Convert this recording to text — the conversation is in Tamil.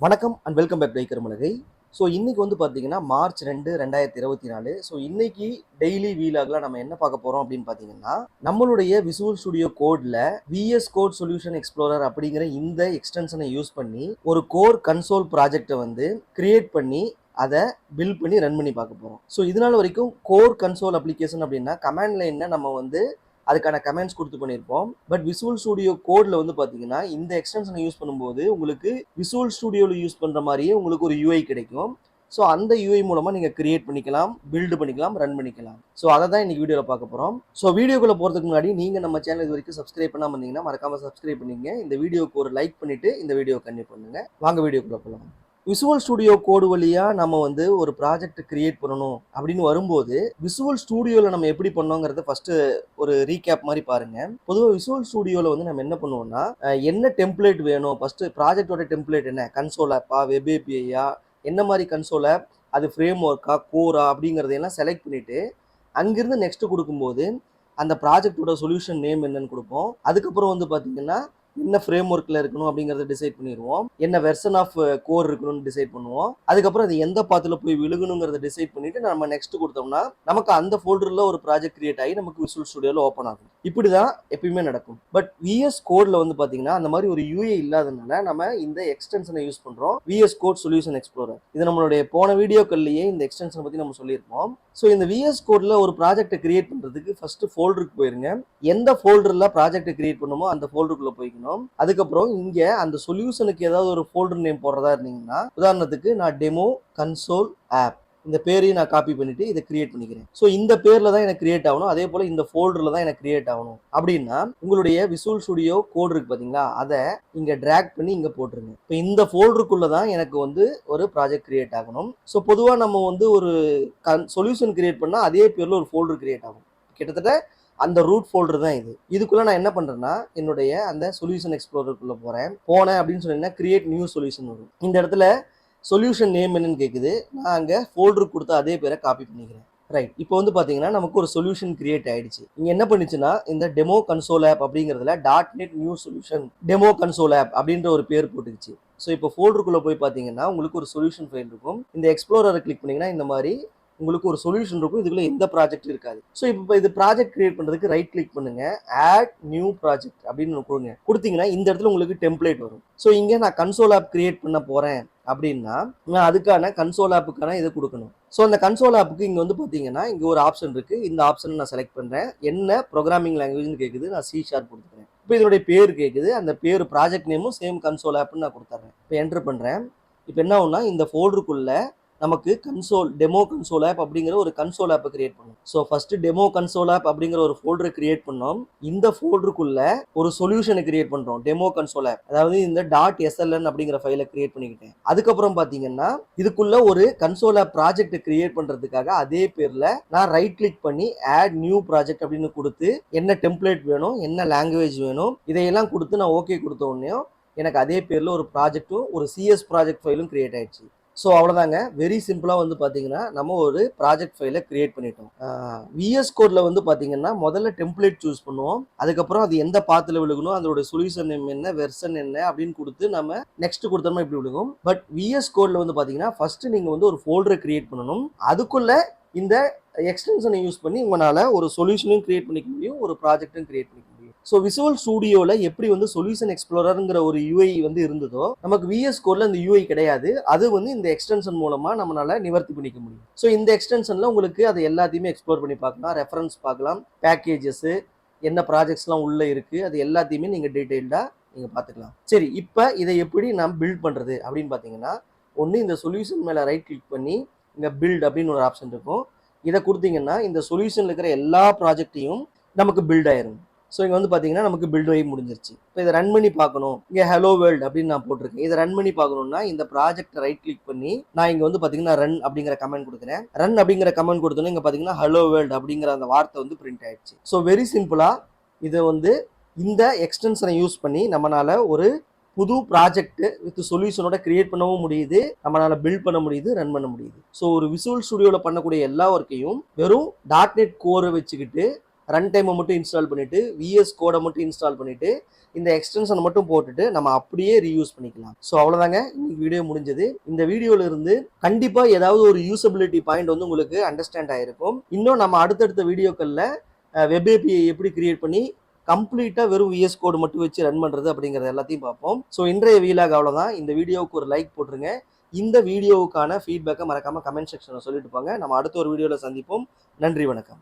வணக்கம் அண்ட் வெல்கம் பேக் டைக்கர் மலகை. ஸோ இன்னைக்கு வந்து பார்த்தீங்கன்னா மார்ச் 2 2024. ஸோ இன்னைக்கு டெய்லி வீலாகில் நம்ம என்ன பார்க்க போகிறோம் அப்படின்னு பார்த்தீங்கன்னா, நம்மளுடைய விசுவல் ஸ்டுடியோ கோடில் விஎஸ் கோட் சொல்யூஷன் எக்ஸ்ப்ளோரர் அப்படிங்கிற இந்த எக்ஸ்டென்ஷனை யூஸ் பண்ணி ஒரு கோர் கன்சோல் ப்ராஜெக்டை வந்து கிரியேட் பண்ணி அதை பில்ட் பண்ணி ரன் பண்ணி பார்க்க போகிறோம். ஸோ இதனால வரைக்கும் கோர் கன்சோல் அப்ளிகேஷன் அப்படின்னா கமாண்ட் லைனில் நம்ம வந்து அதுக்கான கமெண்ட்ஸ் கொடுத்து பண்ணியிருப்போம். பட் விசுவல் ஸ்டுடியோ கோடில் வந்து பார்த்தீங்கன்னா இந்த எக்ஸ்டென்ஷனை யூஸ் பண்ணும்போது உங்களுக்கு விசுவல் ஸ்டுடியோவில் யூஸ் பண்ணுற மாதிரியே உங்களுக்கு ஒரு யூஐ கிடைக்கும். ஸோ அந்த யூஐ மூலமாக நீங்கள் கிரியேட் பண்ணிக்கலாம், பில்டு பண்ணிக்கலாம், ரன் பண்ணிக்கலாம். ஸோ அதை தான் இன்னைக்கு வீடியோவில் பார்க்க போகிறோம். ஸோ வீடியோக்குள்ளே போகிறதுக்கு முன்னாடி நீங்கள் நம்ம சேனல் இது வரைக்கும் சப்ஸ்கிரைப் பண்ணாமல் இருந்தீங்கன்னா மறக்காமல் சப்ஸ்கிரைப் பண்ணிங்க. இந்த வீடியோக்கு ஒரு லைக் பண்ணிவிட்டு இந்த வீடியோ கன்டினியூ பண்ணுங்கள். வாங்க வீடியோக்குள்ளே போகலாம். விசுவல் ஸ்டுடியோ கோடு வழியாக நம்ம வந்து ஒரு ப்ராஜெக்ட் கிரியேட் பண்ணணும் அப்படின்னு வரும்போது விசுவல் ஸ்டுடியோவில் நம்ம எப்படி பண்ணோங்கிறத ஃபர்ஸ்ட் ஒரு ரீகேப் மாதிரி பாருங்க. பொதுவாக விசுவல் ஸ்டுடியோவில் வந்து நம்ம என்ன பண்ணுவோம்னா என்ன டெம்ப்ளேட் வேணும், ஃபர்ஸ்ட் ப்ராஜெக்டோட டெம்ப்ளேட் என்ன, கன்சோல் ஆப்பா, வெப் ஏபிஐயா, என்ன மாதிரி கன்சோல் ஆப், அது ஃப்ரேம் ஒர்க்கா, கோரா அப்படிங்கிறதையெல்லாம் செலக்ட் பண்ணிட்டு அங்கிருந்து நெக்ஸ்ட் கொடுக்கும்போது அந்த ப்ராஜெக்டோட சொல்யூஷன் நேம் என்னன்னு கொடுப்போம். அதுக்கப்புறம் வந்து பார்த்தீங்கன்னா என்ன ஃப்ரேம் ஒர்க்கில் இருக்கணும் அப்படிங்கிறத டிசைட் பண்ணிடுவோம். என்ன வெர்ஷன் ஆஃப் கோர் இருக்கணும்னு டிசைட் பண்ணுவோம். அதுக்கப்புறம் அது எந்த பாத்தில் போய் விழுகணுங்கிறத டிசைட் பண்ணிட்டு நம்ம நெக்ஸ்ட் கொடுத்தோம்னா நமக்கு அந்த ஃபோல்டரில் ஒரு ப்ராஜெக்ட் கிரியேட் ஆகி நமக்கு விசுவல் ஸ்டுடியோவில் ஓப்பன் ஆகும். இப்படி தான் எப்பயுமே நடக்கும். பட் விஎஸ் கோடில் வந்து பார்த்தீங்கன்னா அந்த மாதிரி ஒரு யூஏ இல்லாததுனால நம்ம இந்த எக்ஸ்டென்ஷனை யூஸ் பண்ணுறோம், விஎஸ் கோட் சொல்யூஷன் எக்ஸ்ப்ளோரர். இது நம்மளுடைய போன வீடியோக்கள்லேயே இந்த எக்ஸ்டென்ஷனை பற்றி நம்ம சொல்லியிருப்போம். ஸோ இந்த விஎஸ் கோடில் ஒரு ப்ராஜெக்டை கிரியேட் பண்ணுறதுக்கு ஃபர்ஸ்ட் ஃபோல்டருக்கு போயிருங்க. எந்த ஃபோல்டரில் ப்ராஜெக்டை கிரியேட் பண்ணுமோ அந்த ஃபோல்டருக்குள்ளே போய்க்கணும். அதுக்கப்புறம் இங்க அந்த சொல்யூஷனுக்கு ஏதாவது ஒரு ஃபோல்டர் நேம் போடுறதா இருந்தீங்கன்னா, உதாரணத்துக்கு நான் டெமோ கன்சோல் ஆப் இந்த பேரையும் நான் காப்பி பண்ணிட்டு இதை கிரியேட் பண்ணிக்கிறேன். ஸோ இந்த பேர்ல தான் எனக்கு கிரியேட் ஆகணும், அதே போல இந்த ஃபோல்டர்ல தான் எனக்கு கிரியேட் ஆகணும் அப்படின்னா உங்களுடைய விசுவல் ஸ்டுடியோ கோட் இருக்கு பாத்தீங்களா, அதை இங்க டிராக் பண்ணி இங்க போட்டுருங்க. இப்போ இந்த ஃபோல்டருக்குள்ள தான் எனக்கு வந்து ஒரு ப்ராஜெக்ட் கிரியேட் ஆகணும். ஸோ பொதுவா நம்ம வந்து ஒரு சொல்யூஷன் கிரியேட் பண்ணா அதே பேர்ல ஒரு ஃபோல்டர் கிரியேட் ஆகும். கிட்டத்தட்ட அந்த ரூட் ஃபோல்டர் தான் இது. இதுக்குள்ள நான் என்ன பண்றேன்னா என்னுடைய அந்த சொல்யூஷன் எக்ஸ்ப்ளோரருக்குள்ள போனேன் அப்படின்னு சொன்னீங்கன்னா கிரியேட் நியூ சொல்யூஷன் வரும். இந்த இடத்துல சொல்யூஷன் நேம் என்னன்னு கேட்குது. நான் அங்கே ஃபோல்டருக்கு கொடுத்த அதே பேரை காப்பி பண்ணிக்கிறேன். ரைட், இப்போ வந்து பார்த்தீங்கன்னா நமக்கு ஒரு சொல்யூஷன் கிரியேட் ஆயிடுச்சு. இங்கே என்ன பண்ணுச்சுன்னா இந்த டெமோ கன்சோல் ஆப் அப்படிங்கிறதுல .NET new solution demo console app அப்படின்ற ஒரு பேர் போட்டுருச்சு. ஸோ இப்போ ஃபோல்டருக்குள்ள போய் பார்த்தீங்கன்னா உங்களுக்கு ஒரு சொல்யூஷன் ஃபைல் இருக்கும். இந்த எக்ஸ்ப்ளோரரை கிளிக் பண்ணீங்கன்னா இந்த மாதிரி உங்களுக்கு ஒரு சொல்யூஷன் இருக்கும். இதுக்குள்ள எந்த ப்ராஜெக்ட் இருக்காது. ஸோ இப்போ இது ப்ராஜெக்ட் கிரியேட் பண்றதுக்கு ரைட் கிளிக் பண்ணுங்க, ஆட் நியூ ப்ராஜெக்ட் அப்படின்னு கொடுங்க. கொடுத்தீங்கன்னா இந்த இடத்துல உங்களுக்கு டெம்ப்ளேட் வரும். ஸோ இங்கே நான் கன்சோல் ஆப் கிரியேட் பண்ண போறேன் அப்படின்னா நான் அதுக்கான கன்சோல் ஆப்புக்கான இதை கொடுக்கணும். ஸோ அந்த கன்சோல் ஆப்புக்கு இங்கே வந்து பார்த்தீங்கன்னா இங்கே ஒரு ஆப்ஷன் இருக்கு. இந்த ஆப்ஷனை நான் செலக்ட் பண்றேன். என்ன ப்ரோக்ராமிங் லாங்குவேஜ்னு கேட்குது, நான் C# கொடுத்துக்கிறேன். இப்போ இதனுடைய பேர் கேட்குது, அந்த பேர் ப்ராஜெக்ட் நேமும் சேம் கன்சோல் ஆப்னு நான் கொடுத்துறேன். இப்போ என்டர் பண்றேன். இப்போ என்ன ஆகும்னா இந்த ஃபோல்டருக்குள்ள நமக்கு டெமோ கன்சோல் ஆப் அப்படிங்கிற ஒரு கன்சோல் ஆப்பை கிரியேட் பண்ணும். So first demo console app அப்படிங்கிற ஒரு ஃபோல்டரை கிரியேட் பண்ணோம். இந்த ஃபோல்டருக்குள்ள ஒரு சொல்யூஷனை கிரியேட் பண்றோம், டெமோ கன்சோல் ஆப். அதாவது இந்த .sln அப்படிங்கிற ஃபைலை கிரியேட் பண்ணிக்கிட்டேன். அதுக்கப்புறம் பாத்தீங்கன்னா இதுக்குள்ள ஒரு கன்சோல் ஆப் ப்ராஜெக்ட் கிரியேட் பண்றதுக்காக அதே பேர்ல நான் ரைட் கிளிக் பண்ணி ஆட் நியூ ப்ராஜெக்ட் அப்படின்னு கொடுத்து என்ன டெம்ப்ளேட் வேணும், என்ன லாங்குவேஜ் வேணும், இதையெல்லாம் கொடுத்து நான் ஓகே கொடுத்த உடனே எனக்கு அதே பேர்ல ஒரு ப்ராஜெக்டும் ஒரு CS ப்ராஜெக்ட் ஃபைலும் கிரியேட் ஆயிடுச்சு. ஸோ அவ்வளோதாங்க, வெரி சிம்பிளாக வந்து பார்த்தீங்கன்னா நம்ம ஒரு ப்ராஜெக்ட் ஃபைலை கிரியேட் பண்ணிட்டோம். விஎஸ் கோடில் வந்து பார்த்தீங்கன்னா முதல்ல டெம்ப்ளேட் சூஸ் பண்ணுவோம். அதுக்கப்புறம் அது எந்த பாத்தில் விழுகணும், அதோட சொல்யூஷன் நேம் என்ன, வெர்ஷன் என்ன அப்படின்னு கொடுத்து நம்ம நெக்ஸ்ட் கொடுத்தோம்னா இப்படி விழுகும். பட் விஎஸ் கோடில் வந்து பார்த்தீங்கன்னா ஃபர்ஸ்ட் நீங்கள் வந்து ஒரு ஃபோல்டரை கிரியேட் பண்ணணும். அதுக்குள்ள இந்த எக்ஸ்டென்ஷனை யூஸ் பண்ணி உங்களால் ஒரு சொல்யூஷனையும் கிரியேட் பண்ணிக்க முடியும், ஒரு ப்ராஜெக்டும் கிரியேட் பண்ணிக்க முடியும். ஸோ விசுவல் ஸ்டுடியோவில் எப்படி வந்து சொல்யூஷன் எக்ஸ்ப்ளோரருங்கிற ஒரு யூஐ வந்து இருந்ததோ நமக்கு விஎஸ் கோடில் இந்த யூஐ கிடையாது. அது வந்து இந்த எக்ஸ்டென்ஷன் மூலமாக நம்மளால நிவர்த்தி பண்ணிக்க முடியும். ஸோ இந்த எக்ஸ்டென்ஷனில் உங்களுக்கு அதை எல்லாத்தையுமே எக்ஸ்ப்ளோர் பண்ணி பார்க்கலாம், ரெஃபரன்ஸ் பார்க்கலாம், பேக்கேஜஸ் என்ன ப்ராஜெக்ட்ஸ்லாம் உள்ளே இருக்குது, அது எல்லாத்தையுமே நீங்கள் டீட்டெயில்டாக நீங்கள் பார்த்துக்கலாம். சரி, இப்போ இதை எப்படி நாம் பில்ட் பண்ணுறது அப்படின்னு பார்த்தீங்கன்னா ஒன்று இந்த சொல்யூஷன் மேலே ரைட் கிளிக் பண்ணி இங்கே பில்ட் அப்படின்னு ஒரு ஆப்ஷன் இருக்கும். இதை கொடுத்தீங்கன்னா இந்த சொல்யூஷனில் இருக்கிற எல்லா ப்ராஜெக்டையும் நமக்கு பில்ட் ஆயிரும். ஸோ இங்கே வந்து பார்த்தீங்கன்னா நமக்கு பில்ட் ஆகி முடிஞ்சிருச்சு. இப்போ இதை ரன் பண்ணி பார்க்கணும், இங்கே ஹலோ வேர்ல்டு அப்படின்னு நான் போட்டிருக்கேன். இதை ரன் பண்ணி பார்க்கணும்னா இந்த ப்ராஜெக்ட் ரைட் கிளிக் பண்ணி நான் இங்கே வந்து பார்த்தீங்கன்னா ரன் அப்படிங்கிற கமெண்ட் கொடுக்குறேன். ரன் அப்படிங்கிற கமெண்ட் கொடுத்தோன்னே இங்கே பார்த்தீங்கன்னா ஹலோ வேர்ல்டு அப்படிங்கிற அந்த வார்த்தை வந்து பிரிண்ட் ஆயிடுச்சு. ஸோ வெரி சிம்பிளாக இதை வந்து இந்த எக்ஸ்டென்ஷனை யூஸ் பண்ணி நம்மளால ஒரு புது ப்ராஜெக்ட் வித் சொல்யூஷனோட கிரியேட் பண்ணவும் முடியுது, நம்மளால பில்ட் பண்ண முடியுது, ரன் பண்ண முடியுது. ஸோ ஒரு விசுவல் ஸ்டுடியோவில் பண்ணக்கூடிய எல்லா ஒர்க்கையும் வெறும் .NET கோரை வச்சுக்கிட்டு ரன் டைமை மட்டும் இன்ஸ்டால் பண்ணிவிட்டு விஎஸ் கோடை மட்டும் இன்ஸ்டால் பண்ணிவிட்டு இந்த எக்ஸ்டென்ஷனை மட்டும் போட்டுட்டு நம்ம அப்படியே ரீயூஸ் பண்ணிக்கலாம். ஸோ அவ்வளோதாங்க, இன்னைக்கு வீடியோ முடிஞ்சது. இந்த வீடியோவில் இருந்து கண்டிப்பாக ஏதாவது ஒரு யூசபிலிட்டி பாயிண்ட் வந்து உங்களுக்கு அண்டர்ஸ்டாண்ட் ஆகிருக்கும். இன்னும் நம்ம அடுத்தடுத்த வீடியோக்களில் வெப் ஏபிஐ எப்படி கிரியேட் பண்ணி கம்ப்ளீட்டாக வெறும் விஎஸ் கோடு மட்டும் வச்சு ரன் பண்ணுறது அப்படிங்கிறது எல்லாத்தையும் பார்ப்போம். ஸோ இன்றைய வீலாக் அவ்வளோதான். இந்த வீடியோவுக்கு ஒரு லைக் போட்டுருங்க. இந்த வீடியோவுக்கான ஃபீட்பேக்கை மறக்காமல் கமெண்ட் செக்ஷனில் சொல்லிட்டு போங்க. நம்ம அடுத்த ஒரு வீடியோவில் சந்திப்போம். நன்றி, வணக்கம்.